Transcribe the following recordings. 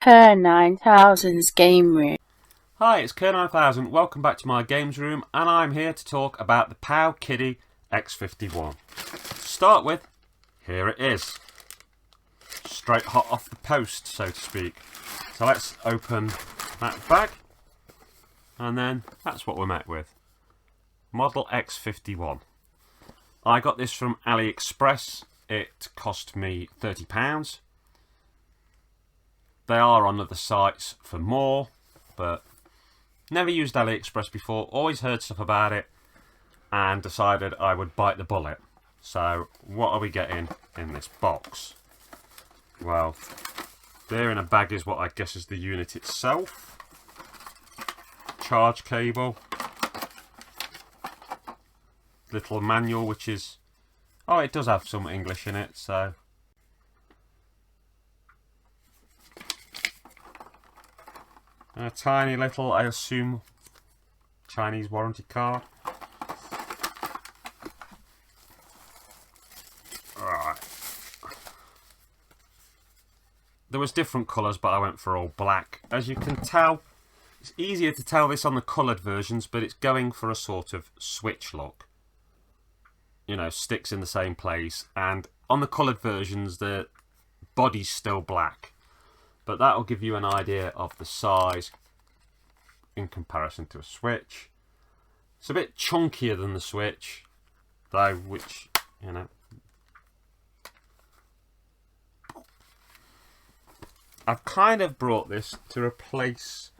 Her 9000's game room. Hi, it's Kerr9000. Welcome back to my games room, and I'm here to talk about the Powkiddy X51. To start with, here it is. Straight hot off the post, so to speak. So let's open that bag, and then that's what we're met with. Model X51. I got this from AliExpress. It cost me £30. They are on other sites for more, but never used AliExpress before, always heard stuff about it, and decided I would bite the bullet. So, what are we getting in this box? Well, there in a bag is what I guess is the unit itself. Charge cable. Little manual, which is... oh, it does have some English in it, so... a tiny little, I assume, Chinese warranty card. Right. There was different colours, but I went for all black. As you can tell, it's easier to tell this on the coloured versions, but it's going for a sort of switch look. You know, sticks in the same place. And on the coloured versions, the body's still black. But that will give you an idea of the size in comparison to a Switch. It's a bit chunkier than the Switch, though, which, you know. I've kind of brought this to replace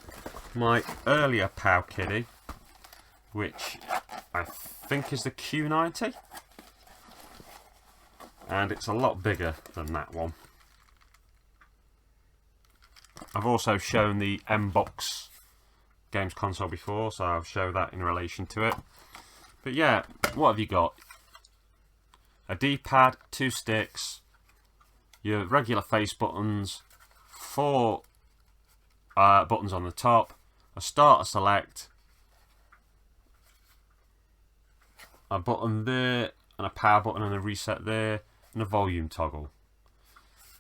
my earlier Powkiddy, which I think is the Q90. And it's a lot bigger than that one. I've also shown the M-Box games console before, so I'll show that in relation to it. But yeah, what have you got? A D-pad, 2 sticks, your regular face buttons, 4 buttons on the top, a start, a select, a button there, and a power button and a reset there, and a volume toggle.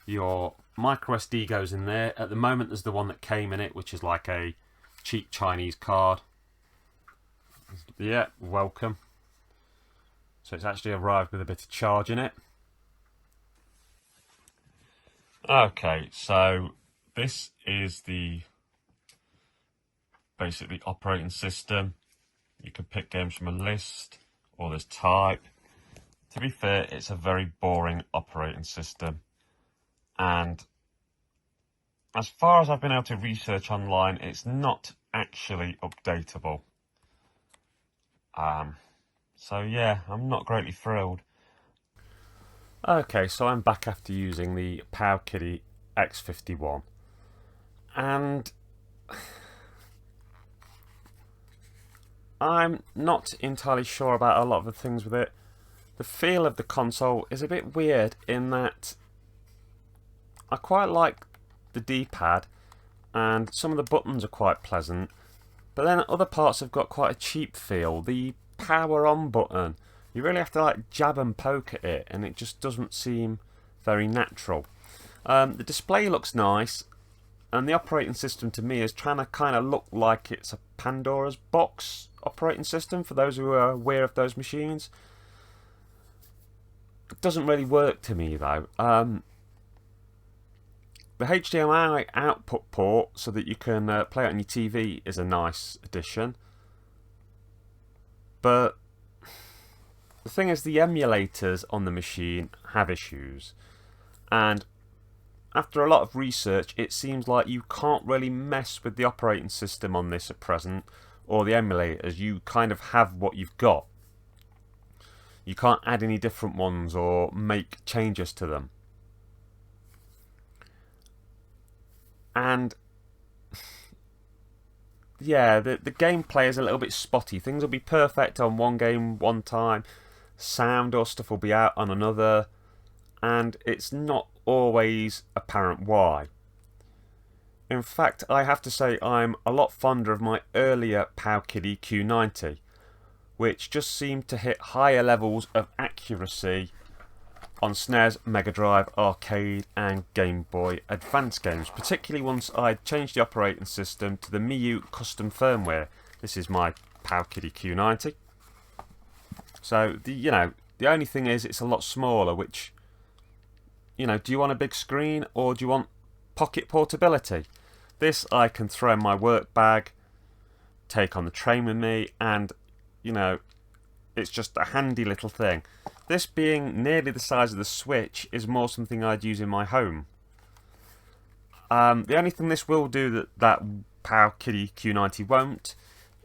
Your micro SD goes in there. At the moment there's the one that came in it, which is like a cheap Chinese card. Yeah, welcome. So it's actually arrived with a bit of charge in it. Okay, so this is the basically operating system. You can pick games from a list, or there's type. To be fair, it's a very boring operating system. And as far as I've been able to research online, it's not actually updatable. So yeah, I'm not greatly thrilled. Okay, so I'm back after using the Powkiddy X51. And I'm not entirely sure about a lot of the things with it. The feel of the console is a bit weird in that I quite like the D-pad, and some of the buttons are quite pleasant, but then other parts have got quite a cheap feel. The power on button, you really have to like jab and poke at it, and it just doesn't seem very natural. The display looks nice, and the operating system to me is trying to kind of look like it's a Pandora's box operating system, for those who are aware of those machines. It doesn't really work to me though. The HDMI output port, so that you can play it on your TV, is a nice addition. But the thing is, the emulators on the machine have issues. And after a lot of research, it seems like you can't really mess with the operating system on this at present, or the emulators. You kind of have what you've got. You can't add any different ones or make changes to them. And yeah, the gameplay is a little bit spotty. Things will be perfect on one game one time, sound or stuff will be out on another, and it's not always apparent why. In fact, I have to say I'm a lot fonder of my earlier Powkiddy Q90, which just seemed to hit higher levels of accuracy on SNES, Mega Drive, Arcade and Game Boy Advance games, particularly once I'd changed the operating system to the Miu custom firmware. This is my Powkiddy Q90. So, the only thing is it's a lot smaller, which, do you want a big screen or do you want pocket portability? This I can throw in my work bag, take on the train with me, and, it's just a handy little thing. This being nearly the size of the Switch is more something I'd use in my home. The only thing this will do that Powkiddy Q90 won't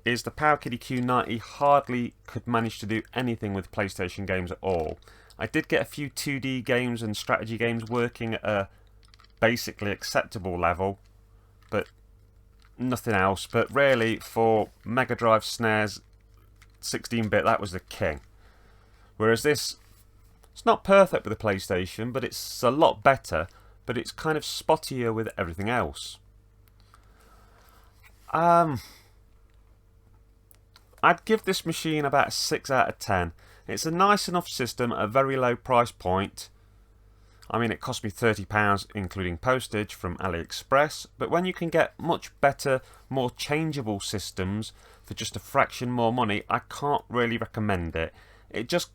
is the Powkiddy Q90 hardly could manage to do anything with PlayStation games at all. I did get a few 2D games and strategy games working at a basically acceptable level, but nothing else. But really, for Mega Drive, SNES, 16-bit, that was the king. Whereas this, it's not perfect with the PlayStation, but it's a lot better, but it's kind of spottier with everything else. I'd give this machine about a 6 out of 10. It's a nice enough system at a very low price point. I mean, it cost me £30 including postage from AliExpress, but when you can get much better, more changeable systems for just a fraction more money, I can't really recommend it. It just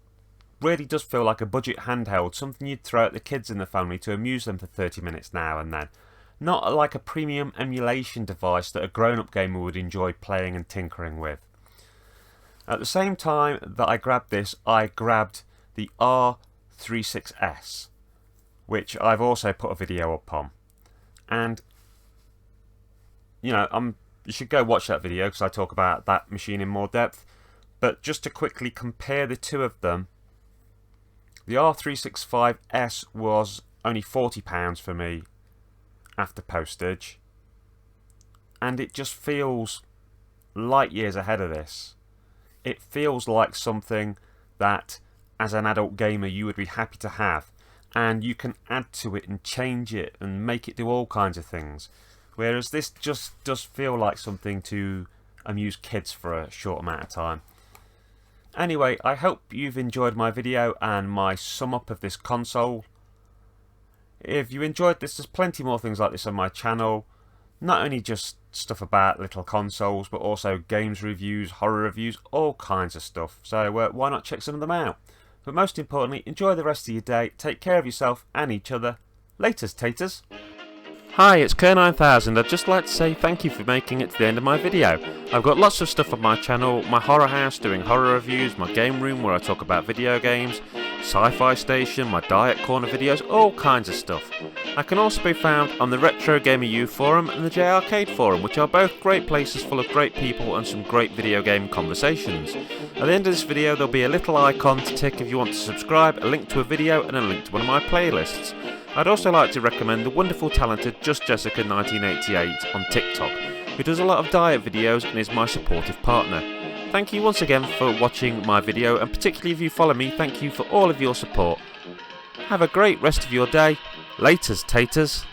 really does feel like a budget handheld, something you'd throw at the kids in the family to amuse them for 30 minutes now and then. Not like a premium emulation device that a grown-up gamer would enjoy playing and tinkering with. At the same time that I grabbed this, I grabbed the R36S, which I've also put a video up on. And, you should go watch that video because I talk about that machine in more depth. But just to quickly compare the two of them, the R365S was only £40 for me after postage, and it just feels light years ahead of this. It feels like something that, as an adult gamer, you would be happy to have, and you can add to it and change it and make it do all kinds of things. Whereas this just does feel like something to amuse kids for a short amount of time. Anyway, I hope you've enjoyed my video and my sum up of this console. If you enjoyed this, there's plenty more things like this on my channel. Not only just stuff about little consoles, but also games reviews, horror reviews, all kinds of stuff. So why not check some of them out? But most importantly, enjoy the rest of your day, take care of yourself and each other. Laters, taters. Hi, it's Kerr9000. I'd just like to say thank you for making it to the end of my video. I've got lots of stuff on my channel, my horror house doing horror reviews, my game room where I talk about video games, Sci-Fi Station, my Diet Corner videos, all kinds of stuff. I can also be found on the Retro Gamer U forum and the J Arcade forum, which are both great places full of great people and some great video game conversations. At the end of this video there'll be a little icon to tick if you want to subscribe, a link to a video and a link to one of my playlists. I'd also like to recommend the wonderful talented Just Jessica 1988 on TikTok, who does a lot of diet videos and is my supportive partner. Thank you once again for watching my video, and particularly if you follow me, thank you for all of your support. Have a great rest of your day. Laters, taters.